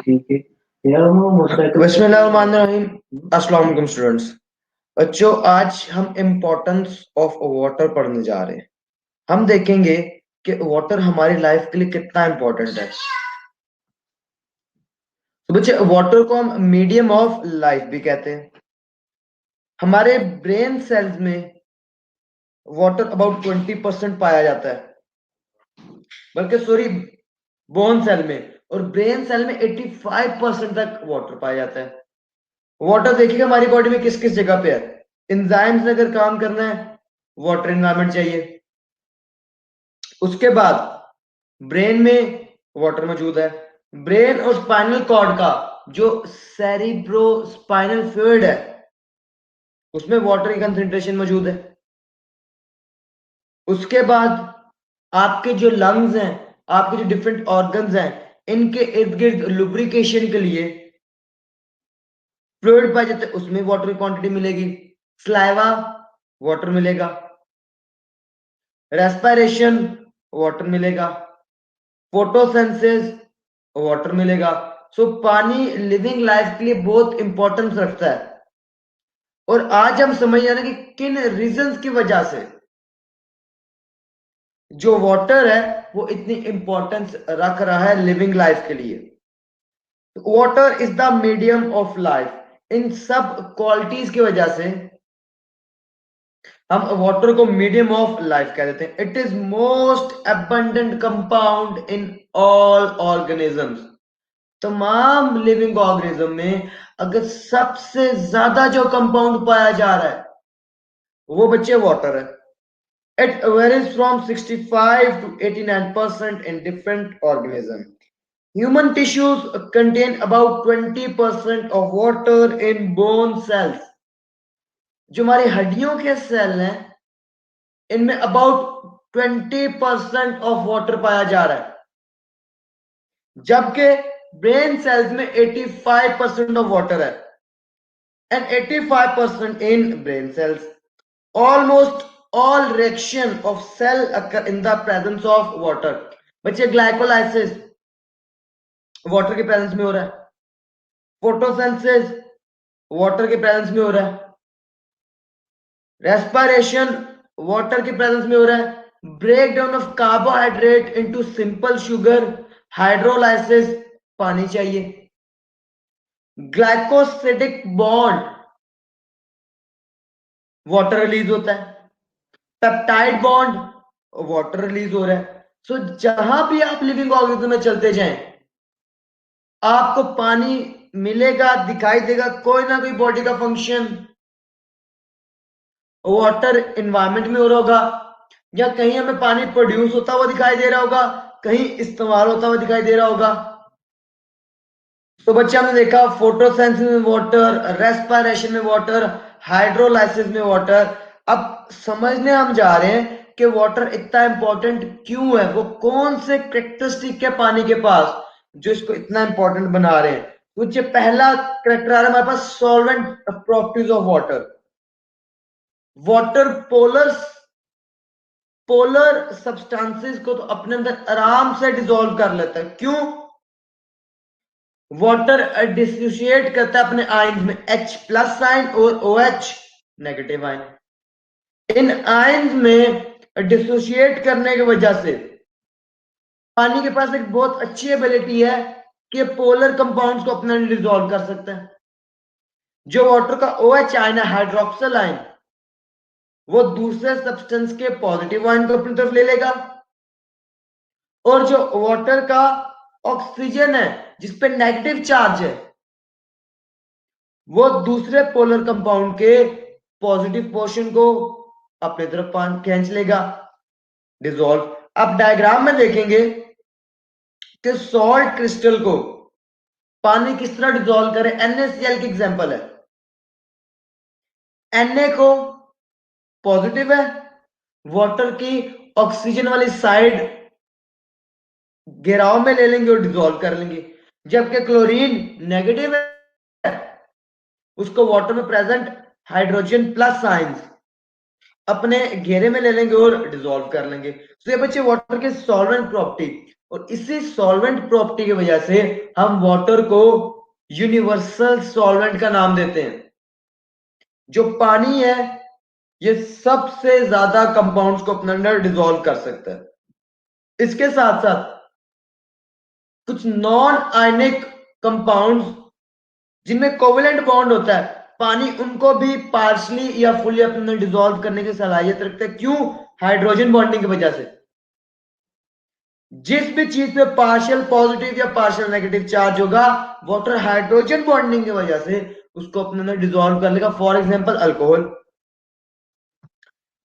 ठीक है यार बिस्मिल्लाहिर्रहमानिर्रहीम। अस्सलाम वालेकुम स्टूडेंट्स। बच्चों, आज हम इम्पोर्टेंस ऑफ वाटर पढ़ने जा रहे हैं। हम देखेंगे कि वाटर हमारी लाइफ के लिए कितना इम्पोर्टेंट है। तो बच्चे, वाटर को हम मीडियम ऑफ लाइफ भी कहते हैं। हमारे ब्रेन सेल्स में वाटर अबाउट 20% पाया जाता है, बल्कि सॉरी, बोन सेल में, और ब्रेन सेल में 85% तक वाटर पाया जाता है। वाटर देखिएगा हमारी बॉडी में किस किस जगह पे है। एंजाइम्स ने अगर काम करना है, वाटर एनवायरमेंट चाहिए। उसके बाद ब्रेन में वाटर मौजूद है। ब्रेन और स्पाइनल कॉर्ड का जो सेरिब्रो स्पाइनल फ्लूइड है, उसमें वाटर की कंसेंट्रेशन मौजूद है। उसके बाद आपके जो लंग्स हैं, आपके जो डिफरेंट ऑर्गन्स हैं, इनके इर्द गिर्द लुब्रिकेशन के लिए फ्लूइड पाए जाते हैं, उसमें वाटर की क्वांटिटी मिलेगी। स्लाइवा, वाटर मिलेगा। रेस्पिरेशन, वाटर मिलेगा। फोटोसिंथेसिस, वाटर मिलेगा। सो पानी लिविंग लाइफ के लिए बहुत इंपॉर्टेंस रखता है। और आज हम समझ जाना कि किन रीजंस की वजह से जो वाटर है वो इतनी इंपॉर्टेंस रख रहा है लिविंग लाइफ के लिए। Water is the medium of life. इन सब क्वालिटीज की वजह से हम वाटर को मीडियम ऑफ लाइफ कह देते हैं। It is most abundant compound in all organisms. तमाम लिविंग ऑर्गेनिज्म में अगर सबसे ज्यादा जो कंपाउंड पाया जा रहा है, वो बच्चे वाटर है। It varies from 65 to 89% in different organisms. Human tissues contain about 20% of water in bone cells. जो हमारी हड्डियों के सेल हैं, इनमें अबाउट 20% ऑफ वाटर पाया जा रहा है, जबकि ब्रेन सेल्स में 85% ऑफ वाटर है। And 85% in brain cells. Almost all reaction of cell occur in the presence of water. बच्चे, ग्लाइकोलाइसिस वाटर के प्रेजेंस में हो रहा है। फोटोसिंथेसिस वाटर के प्रेजेंस में हो रहा है। रेस्पिरेशन वाटर के प्रेजेंस में हो रहा है। Break down of carbohydrate into simple sugar, hydrolysis, पानी चाहिए। ग्लाइकोसिडिक बॉन्ड, वाटर रिलीज होता है। पेप्टाइड बॉन्ड, वाटर रिलीज हो रहा है। सो जहां भी आप लिविंग ऑर्गेनिज्म में चलते जाएं, आपको पानी मिलेगा, दिखाई देगा। कोई ना कोई बॉडी का फंक्शन वाटर एनवायरमेंट में हो रहा होगा, या कहीं हमें पानी प्रोड्यूस होता हुआ दिखाई दे रहा होगा, कहीं इस्तेमाल होता हुआ दिखाई दे रहा होगा। तो बच्चे, हमने देखा फोटोसिंथेसिस में वाटर, रेस्पिरेशन में वाटर, हाइड्रोलाइसिस में वाटर। अब समझने हम जा रहे हैं कि वाटर इतना इंपॉर्टेंट क्यों है। वो कौन से कैरेक्टरिस्टिक है पानी के पास जो इसको इतना इंपॉर्टेंट बना रहे हैं। कुछ पहला कैरेक्टर आ रहा है हमारे पास, solvent properties of water. Water polar substances को तो अपने अंदर आराम से डिसॉल्व कर लेता है। क्यों? वाटर डिसोसिएट करता है अपने आयन में, H प्लस साइन और OH negative ion. In ion में डिसोसिएट करने की वजह से पानी के पास एक बहुत अच्छी एबिलिटी है कि पोलर कंपाउंड्स को अपने अंदर डिसॉल्व कर सकता है। जो वाटर का OH आयन है, हाइड्रोक्सिल आयन, वो दूसरे सब्सटेंस के पॉजिटिव आयन को अपनी तरफ ले लेगा। और जो वाटर का ऑक्सीजन है जिसपे नेगेटिव चार्ज है, वो दूसरे पोलर कंपाउंड के पॉजिटिव पोर्शन को अपनी तरफ खींच लेगा, डिसॉल्व। अब डायग्राम में देखेंगे कि सॉल्ट क्रिस्टल को पानी किस तरह डिसॉल्व करे। NaCl की एग्जांपल है। Na को पॉजिटिव है, वाटर की ऑक्सीजन वाली साइड घेराव में ले लेंगे और डिसॉल्व कर लेंगे, जबकि क्लोरीन नेगेटिव है, उसको वाटर में प्रेजेंट हाइड्रोजन प्लस आयंस अपने घेरे में ले लेंगे और डिसॉल्व कर लेंगे। तो ये बच्चे वाटर के सॉल्वेंट प्रॉपर्टी। और इसी सॉल्वेंट प्रॉपर्टी की वजह से हम वाटर को यूनिवर्सल सॉल्वेंट का नाम देते हैं। जो पानी है ये सबसे ज्यादा कंपाउंड्स को अपने अंदर डिसॉल्व कर सकता है। इसके साथ साथ कुछ नॉन आयनिक कंपाउंड्स जिनमें कोवेलेंट बॉन्ड होता है, पानी उनको भी पार्शली या फुली अपने अंदर डिसॉल्व करने की सलाहियत रखता है। क्यों? हाइड्रोजन बॉन्डिंग की वजह से। जिस भी चीज पे पार्शियल पॉजिटिव या पार्शियल नेगेटिव चार्ज होगा, वाटर हाइड्रोजन बॉन्डिंग की वजह से उसको अपने अंदर डिसॉल्व कर लेगा। For example alcohol.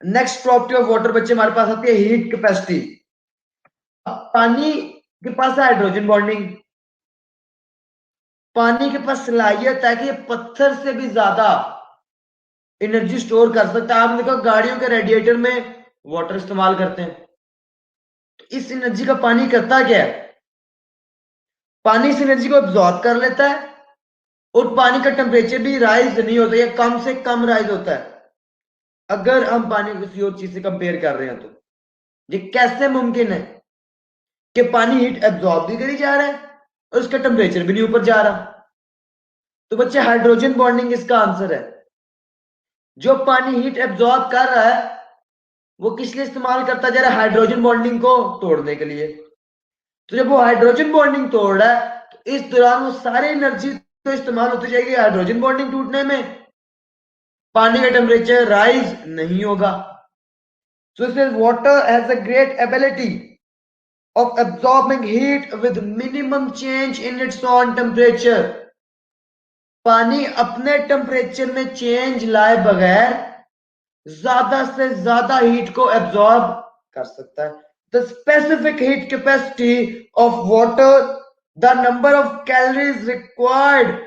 Next property of water बच्चे हमारे पास आती है हीट कैपेसिटी। पानी के पास है हाइड्रोजन बॉन्डिंग, पानी के पास सलाहियत है कि ये पत्थर से भी ज्यादा एनर्जी स्टोर कर सकता है। आपने देखा गाड़ियों के रेडिएटर में वाटर इस्तेमाल करते हैं, तो इस एनर्जी का पानी करता क्या है? पानी इस एनर्जी को एब्जॉर्ब कर लेता है और पानी का टेम्परेचर भी राइज नहीं होता या कम से कम राइज होता है। अगर हम पानी को किसी और चीज से कंपेयर कर रहे हैं तो ये कैसे मुमकिन है कि पानी हीट एब्जॉर्ब भी करी जा रहा है और उसका टेम्परेचर भी नहीं ऊपर जा रहा? तो बच्चे हाइड्रोजन बॉन्डिंग इसका आंसर है। जो पानी हीट एब्जॉर्ब कर रहा है वो किस लिए इस्तेमाल करता जा रहा है? हाइड्रोजन बॉन्डिंग को तोड़ने के लिए। तो जब वो हाइड्रोजन बॉन्डिंग तोड़ रहा है तो इस दौरान वो सारी एनर्जी तो इस्तेमाल होती जाएगी हाइड्रोजन बॉन्डिंग टूटने में, पानी का टेम्परेचर राइज नहीं होगा। So it water has a great ability of absorbing heat with minimum change in its own temperature। पानी अपने टेम्परेचर में चेंज लाए बगैर ज्यादा से ज्यादा हीट को एब्जॉर्ब कर सकता है। The specific heat capacity of water, the number of calories required.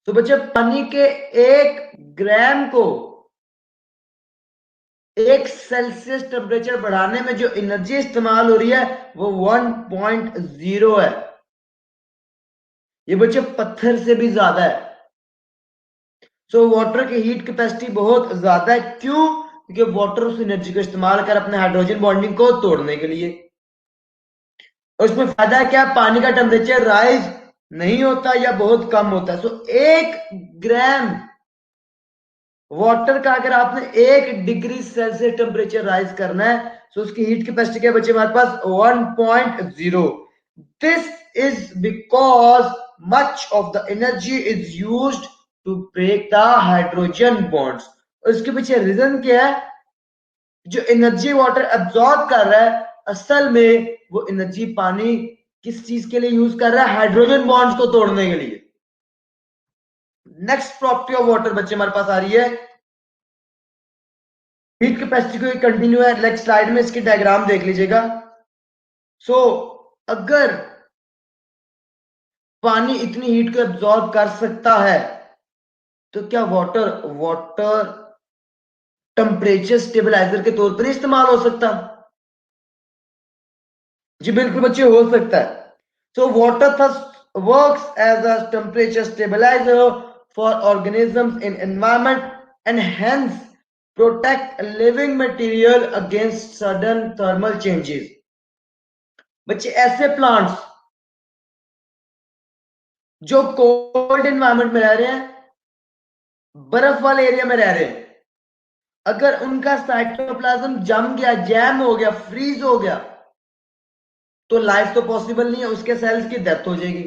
तो बच्चे पानी के 1 ग्राम को 1 सेल्सियस टेम्परेचर बढ़ाने में जो एनर्जी इस्तेमाल हो रही है वो 1.0 है। ये बच्चे पत्थर से भी ज्यादा है। सो वाटर की हीट कैपेसिटी बहुत ज्यादा है। क्यों? क्योंकि वाटर उस एनर्जी को इस्तेमाल कर अपने हाइड्रोजन बॉन्डिंग को तोड़ने के लिए। और उसमें फायदा क्या? पानी का टेम्परेचर राइज नहीं होता या बहुत कम होता है। सो 1 ग्राम वाटर का अगर आपने 1 डिग्री सेल्सियस टेम्परेचर राइज करना है तो उसकी हीट कैपेसिटी क्या बचे हमारे पास? 1.0। This is because much of the energy is used to break the hydrogen bonds. उसके पीछे रीजन क्या है? जो एनर्जी वाटर एब्जॉर्ब कर रहा है असल में वो एनर्जी पानी किस चीज के लिए यूज कर रहा है? हाइड्रोजन बॉन्ड्स को तोड़ने के लिए। नेक्स्ट प्रॉपर्टी ऑफ वाटर बच्चे हमारे पास आ रही है हीट कैपेसिटी को कंटिन्यू है। नेक्स्ट स्लाइड में इसकी डायग्राम देख लीजिएगा। सो अगर पानी इतनी हीट को एब्जॉर्ब कर सकता है तो क्या वाटर वाटर टेम्परेचर स्टेबलाइजर के तौर पर नहीं इस्तेमाल हो सकता? जी बिल्कुल बच्चे, हो सकता है। So water thus works as a temperature stabilizer for organisms in environment and hence protect living material against sudden thermal changes. बच्चे ऐसे प्लांट्स जो कोल्ड एनवायरमेंट में रह रहे हैं, बर्फ वाले एरिया में रह रहे हैं, अगर उनका साइटोप्लाज्म जम गया, जैम हो गया, फ्रीज हो गया, तो लाइफ तो पॉसिबल नहीं है, उसके सेल्स की डेथ हो जाएगी।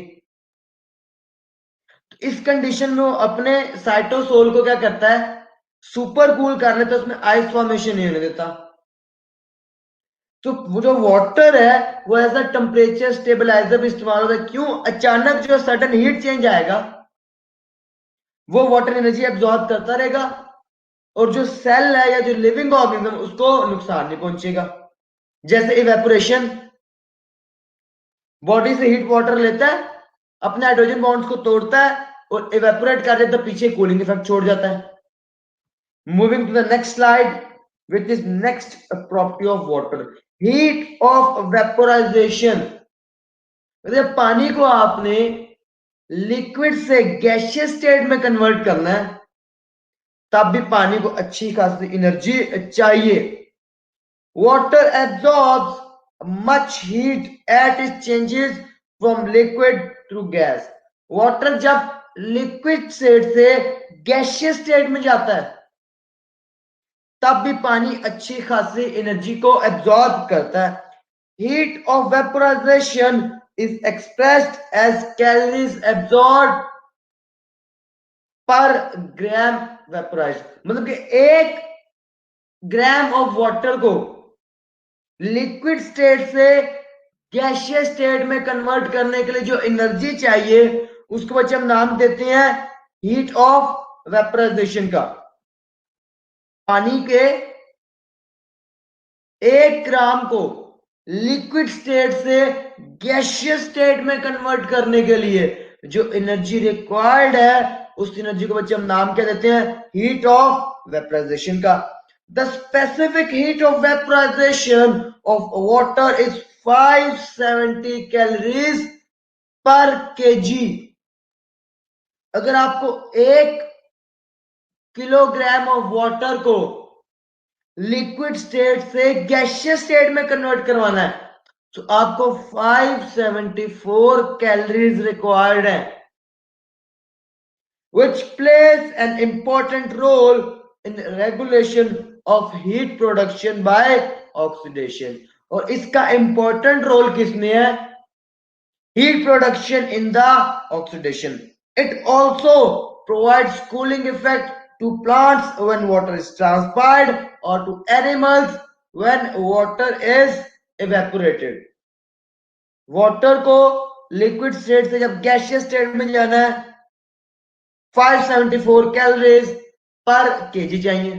तो इस कंडीशन में वो अपने साइटोसोल को क्या करता है, सुपर कूल कर लेता है, उसमें आइस फॉर्मेशन नहीं होने देता। तो वो जो वाटर है वो एज अ टेम्परेचर स्टेबलाइजर भी इस्तेमाल होता है। क्यों? अचानक जो सडन हीट चेंज आएगा वो वाटर एनर्जी एब्जॉर्ब करता रहेगा और जो सेल है या जो लिविंग ऑर्गेनिज्म उसको नुकसान नहीं पहुंचेगा। जैसे इवेपोरेशन, बॉडी से हीट वाटर लेता है, अपने हाइड्रोजन बॉन्ड्स को तोड़ता है और इवेपोरेट कर देता है, पीछे कूलिंग इफेक्ट छोड़ जाता है। Moving to the next slide, which is next property of water, heat of vaporization। जब पानी को आपने लिक्विड से गैसियस स्टेट में कन्वर्ट करना है तब भी पानी को अच्छी खासी एनर्जी चाहिए। Water absorbs much heat at it changes from liquid through gas. Water जब लिक्विड स्टेट से गैसियस स्टेट में जाता है तब भी पानी अच्छी खासी एनर्जी को एब्जॉर्ब करता है। Heat of vaporisation is expressed as calories absorb per gram vaporise. मतलब कि 1 ग्राम ऑफ वाटर को लिक्विड स्टेट से गैसियस स्टेट में कन्वर्ट करने के लिए जो एनर्जी चाहिए उसको बच्चे हम नाम देते हैं हीट ऑफ वेपोराइजेशन का। पानी के 1 ग्राम को लिक्विड स्टेट से गैसियस स्टेट में कन्वर्ट करने के लिए जो एनर्जी रिक्वायर्ड है उस एनर्जी को बच्चे हम नाम क्या देते हैं, हीट ऑफ वेपोराइजेशन का। The specific heat of vaporisation of water is 570 calories पर केजी। अगर आपको 1 किलोग्राम ऑफ वाटर को लिक्विड स्टेट से गैसियस स्टेट में कन्वर्ट करवाना है तो आपको 574 कैलोरीज रिक्वायर्ड है, which plays an important role in regulation of heat production by oxidation। और इसका इंपॉर्टेंट रोल किसमें है, heat production in the oxidation। It also provides cooling effect to plants when water is transpired or to animals when water is evaporated। Water को liquid state से जब gaseous state में जाना है 574 कैलोरीज पर KG चाहिए।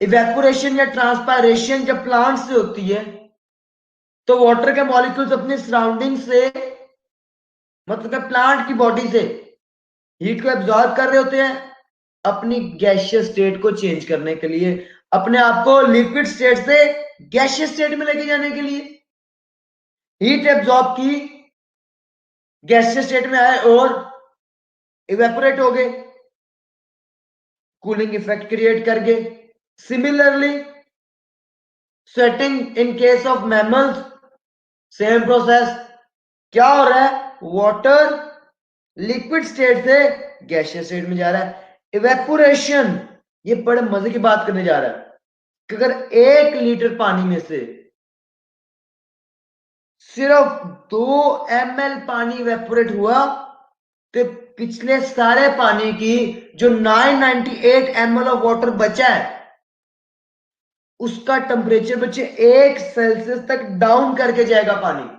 इवेपोरेशन या transpiration जब प्लांट से होती है तो वाटर के मॉलिक्यूल्स अपनी सराउंडिंग से, मतलब प्लांट की बॉडी से हीट को एब्जॉर्ब कर रहे होते हैं अपनी गैसियस स्टेट को चेंज करने के लिए, अपने आप को लिक्विड स्टेट से गैसियस स्टेट में लेके जाने के लिए। हीट एब्जॉर्ब की, गैसियस स्टेट में आए और इवेपोरेट हो गए, कूलिंग इफेक्ट क्रिएट कर गए। Similarly sweating in case of mammals, same process. क्या हो रहा है, वाटर लिक्विड स्टेट से गैसियस स्टेट में जा रहा है। इवेपोरेशन, ये बड़े मजे की बात करने जा रहा है कि अगर 1 लीटर पानी में से सिर्फ 2 ml पानी इवेपोरेट हुआ तो पिछले सारे पानी की जो 998 ml ऑफ वाटर बचा है उसका टेम्परेचर बच्चे 1 सेल्सियस तक डाउन करके जाएगा पानी।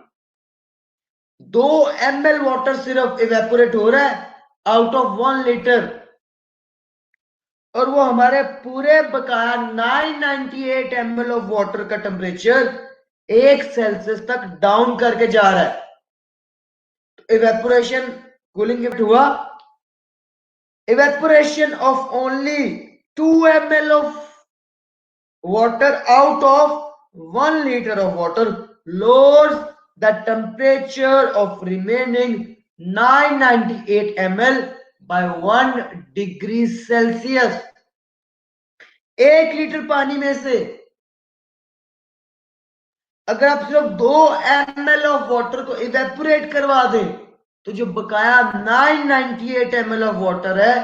2 ml वाटर सिर्फ इवेपोरेट हो रहा है आउट ऑफ 1 लीटर और वो हमारे पूरे बकाया 998 ml ऑफ वाटर का टेम्परेचर 1 सेल्सियस तक डाउन करके जा रहा है। तो इवेपोरेशन, कूलिंग इफेक्ट हुआ। Evaporation of only 2 ml of water out of 1 liter of water lowers the temperature of remaining 998 ml by 1 degree Celsius। 1 litre पानी में से अगर आप सिर्फ 2 ml ऑफ वाटर को इवेपोरेट करवा दें तो जो बकाया 998 ml ऑफ वाटर है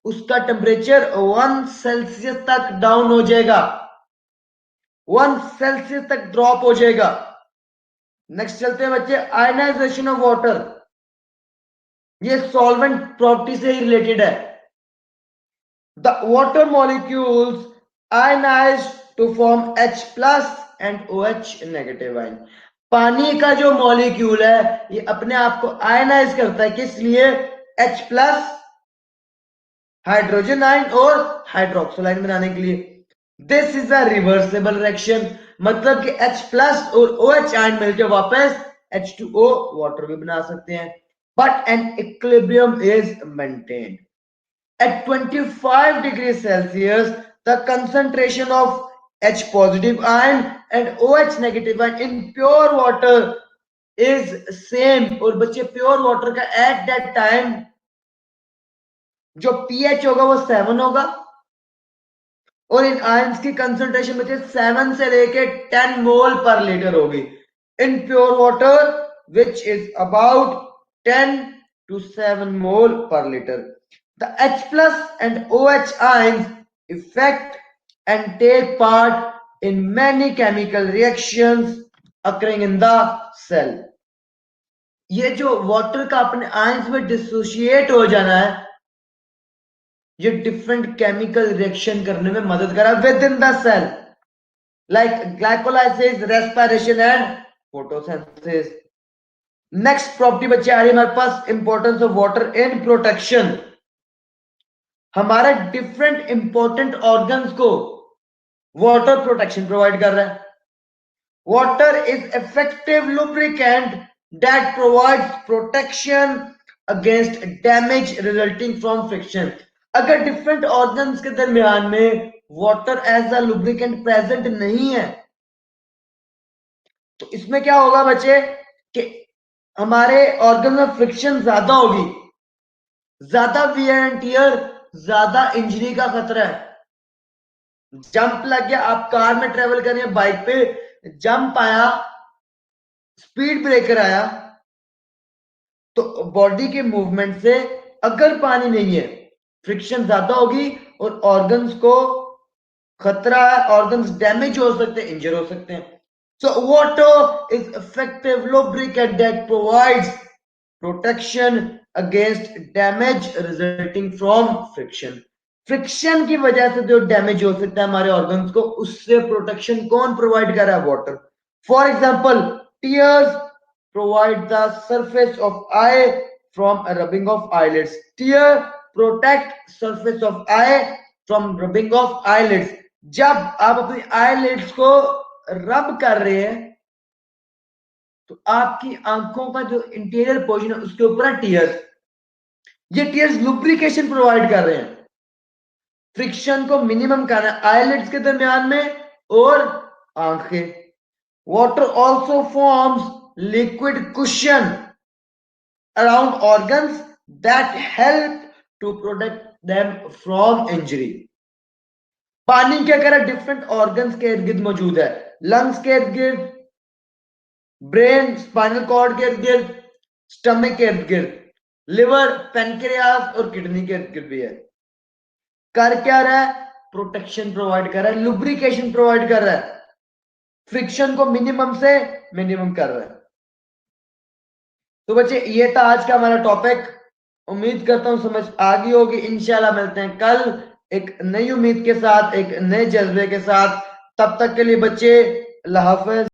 उसका टेम्परेचर 1 सेल्सियस तक डाउन हो जाएगा, 1 सेल्सियस तक ड्रॉप हो जाएगा। नेक्स्ट चलते हैं बच्चे, आयनाइजेशन ऑफ वाटर। ये सॉल्वेंट प्रॉपर्टी से ही रिलेटेड है। The water molecules ionise to form H plus and OH negative ion. पानी का जो मॉलिक्यूल है ये अपने आप को आयनाइज करता है, किस लिए? H प्लस हाइड्रोजन आयन और हाइड्रोक्सिल आयन बनाने के लिए। This is a reversible reaction, मतलब कि H प्लस और OH आयन मिलकर वापस H2O वाटर भी बना सकते हैं। But an equilibrium is maintained at 25 degrees Celsius. The concentration of H positive ion and OH negative ion in pure water is same। और बच्चे प्योर वाटर का एट दैट टाइम जो pH होगा वो 7 होगा और इन आयंस की कंसंट्रेशन बच्चे 7 से लेके 10 मोल पर लीटर होगी in pure water, which is about 10 to 7 mole per liter. The H plus and OH ions affect and take part in many chemical reactions occurring in the cell. ये जो water का अपने ions में dissociate हो जाना है ये different chemical reaction करने में मदद करा within the cell, like glycolysis, respiration and photosynthesis. Next property बच्चे आ रही है हमारे पास, importance of water in protection. हमारे डिफरेंट इंपॉर्टेंट ऑर्गन्स को वाटर प्रोटेक्शन प्रोवाइड कर रहा है। Water is effective lubricant that provides protection against damage resulting from friction. अगर डिफरेंट ऑर्गन्स के दरमियान में water as a lubricant present नहीं है तो इसमें क्या होगा बच्चे कि हमारे ऑर्गन में फ्रिक्शन ज्यादा होगी, ज्यादा वियर एंड टियर, ज्यादा इंजरी का खतरा है। जंप लग गया, आप कार में ट्रेवल कर रहे हैं, बाइक पे जंप आया, स्पीड ब्रेकर आया, तो बॉडी के मूवमेंट से अगर पानी नहीं है फ्रिक्शन ज्यादा होगी और ऑर्गन्स को खतरा है, ऑर्गन्स डैमेज हो सकते हैं, इंजर हो सकते हैं। So water is effective lubricant that provides protection against damage resulting from friction. Friction की वजह से जो डैमेज हो सकता है हमारे ऑर्गन्स को, उससे प्रोटेक्शन कौन प्रोवाइड कर रहा है? Water. For example, tears provide the surface of eye from rubbing of eyelids. Tear protect surface of eye from rubbing of eyelids. जब आप अपनी आईलिड्स को रब कर रहे हैं तो आपकी आंखों का जो इंटीरियर पोर्शन है उसके ऊपर टीयर्स, ये टीयर्स लुब्रिकेशन प्रोवाइड कर रहे हैं, फ्रिक्शन को मिनिमम करना है आईलिड्स के दरमियान में और आंखें। Water also forms liquid cushion around organs that help to protect them from injury. पानी क्या कह रहा है? डिफरेंट ऑर्गन्स के इर्द गिर्द मौजूद है, लंग्स के इर्द गिर्द, ब्रेन, स्पाइनल कॉर्ड के इर्द गिर्द, स्टमक के इर्द गिर्द, लिवर, पेनक्रियास और किडनी के इर्द गिर्द भी है। कर क्या रहा है? प्रोटेक्शन प्रोवाइड कर रहा है, लुब्रिकेशन प्रोवाइड कर रहा है, फ्रिक्शन को मिनिमम से मिनिमम कर रहा है। तो बच्चे ये था आज का हमारा टॉपिक, उम्मीद करता हूं समझ आ गई होगी। इंशाल्लाह मिलते हैं कल एक नई उम्मीद के साथ, एक नए जज्बे के साथ। तब तक के लिए बच्चे अल्लाह हाफिज।